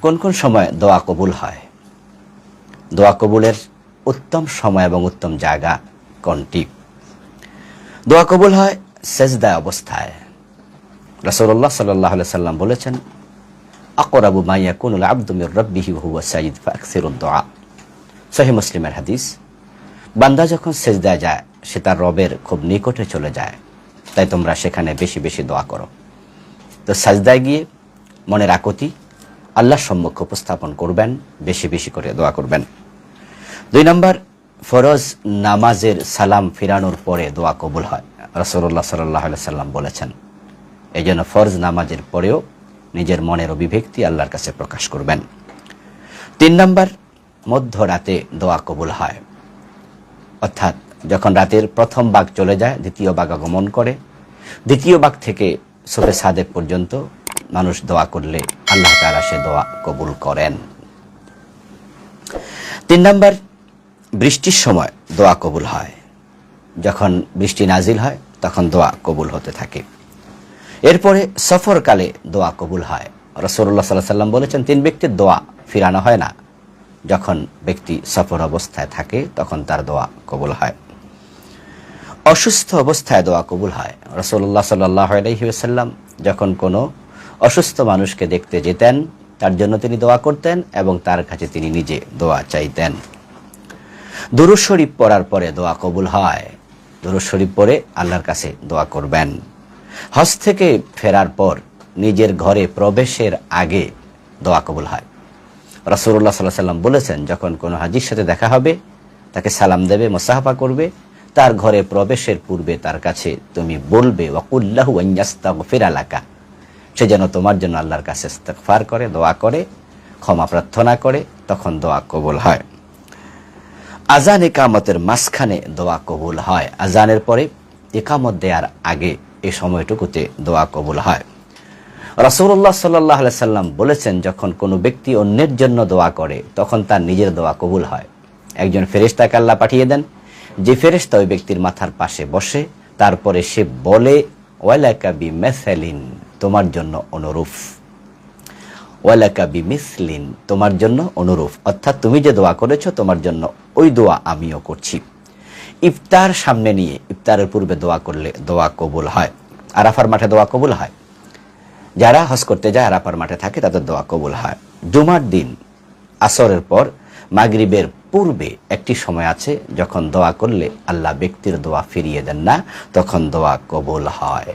কোন কোন সময় দোয়া কবুল হয়? দোয়া কবুলের উত্তম সময় এবং উত্তম জায়গা কোনটি? দোয়া কবুল হয় সেজদায় অবস্থায়। রাসূলুল্লাহ সাল্লাল্লাহু আলাইহি সাল্লাম বলেছেন, আকরাবু মা ইয়াকুনুল আবদু মির রাব্বিহি ওয়া হুয়া সাজিদ ফাকসিরুদ দুআ। সহিহ মুসলিমের হাদিস। বান্দা যখন সেজদায় যায় সে তার রবের খুব নিকটে চলে যায়, তাই তোমরা সেখানে বেশি বেশি দোয়া করো। তো সাজদায় গিয়ে মনের আকুতি আল্লাহর সম্মুখে উপস্থাপন করবেন, বেশি বেশি করে দোয়া করবেন। 2 নম্বর, ফরজ নামাজের সালাম ফিরানোর পরে দোয়া কবুল হয়। রাসূলুল্লাহ সাল্লাল্লাহু আলাইহি সাল্লাম বলেছেন, এই জন্য ফরজ নামাজের পরেও নিজের মনের অভিব্যক্তি আল্লাহর কাছে প্রকাশ করবেন। 3 নম্বর, মধ্যরাতে দোয়া কবুল হয়, অর্থাৎ যখন রাতের প্রথম ভাগ চলে যায়, দ্বিতীয় ভাগ আগমন করে, দ্বিতীয় ভাগ থেকে সুবহে সাদেক পর্যন্ত মানুষ দোয়া করলে আল্লাহ তাআলা সে দোয়া কবুল করেন। 3 নম্বর, বৃষ্টির সময় দোয়া কবুল হয়। যখন বৃষ্টি নাজিল হয় তখন দোয়া কবুল হতে থাকে। এরপরে সফরকালে দোয়া কবুল হয়। রাসূলুল্লাহ সাল্লাল্লাহু আলাইহি সাল্লাম বলেছেন, 3 ব্যক্তির দোয়া ফিরানো হয় না। যখন ব্যক্তি সফর অবস্থায় থাকে তখন তার দোয়া কবুল হয়। অসুস্থ অবস্থায় দোয়া কবুল হয়। রাসূলুল্লাহ সাল্লাল্লাহু আলাইহি ওয়াসাল্লাম যখন কোনো অসুস্থ মানুষকে দেখতে যেতেন, তার জন্য তিনি দোয়া করতেন এবং তার কাছে তিনি নিজে দোয়া চাইতেন। দুরূদ শরীফ পড়ার পরে দোয়া কবুল হয়। দুরূদ শরীফ পড়ে আল্লাহর কাছে দোয়া করবেন। হজ থেকে ফেরার পর নিজের ঘরে প্রবেশের আগে দোয়া কবুল হয়। রাসূলুল্লাহ সাল্লাল্লাহু আলাইহি ওয়াসাল্লাম বলেছেন, যখন কোনো হাজীর সাথে দেখা হবে তাকে সালাম দেবে, মুসাফা করবে, তার ঘরে প্রবেশের পূর্বে তার কাছে তুমি বলবে, ওয়াকুল লাহু আন ইস্তাগফিরা লাকা, সে যেন তোমার জন্য আল্লাহর কাছে ইস্তিগফার করে, দোয়া করে, ক্ষমা প্রার্থনা করে, তখন দোয়া কবুল হয়। আজান ইকামতের মাঝখানে দোয়া কবুল হয়। আজানের পরে ইকামত দেওয়ার আগে এই সময়টুকুতে দোয়া কবুল হয়। রাসূলুল্লাহ সাল্লাল্লাহু আলাইহি সাল্লাম বলেছেন, যখন কোনো ব্যক্তি অন্যের জন্য দোয়া করে তখন তার নিজের দোয়া কবুল হয়। একজন ফেরেশতাকে আল্লাহ পাঠিয়ে দেন, যে ফেরেশতা ওই ব্যক্তির মাথার পাশে বসে, তারপরে সে বলে, ওয়ালাকা বিমাসালিন, তোমার জন্য অনুরূপ, ওয়ালাকা বিমিসলিন, তোমার জন্য অনুরূপ, অর্থাৎ তুমি যে দোয়া করেছো তোমার জন্য ওই দোয়া আমিও করছি। ইফতার সামনে নিয়ে ইফতারের পূর্বে দোয়া করলে দোয়া কবুল হয়। আরাফার মাঠে দোয়া কবুল হয়। যারা হজ করতে যায় আরাফার মাঠে থাকে তাদের দোয়া কবুল হয়। জুমার দিন আসরের পর মাগরিবের পূর্বে একটি সময় আছে যখন দোয়া করলে আল্লাহ ব্যক্তির দোয়া ফিরিয়ে দেন না, তখন দোয়া কবুল হয়।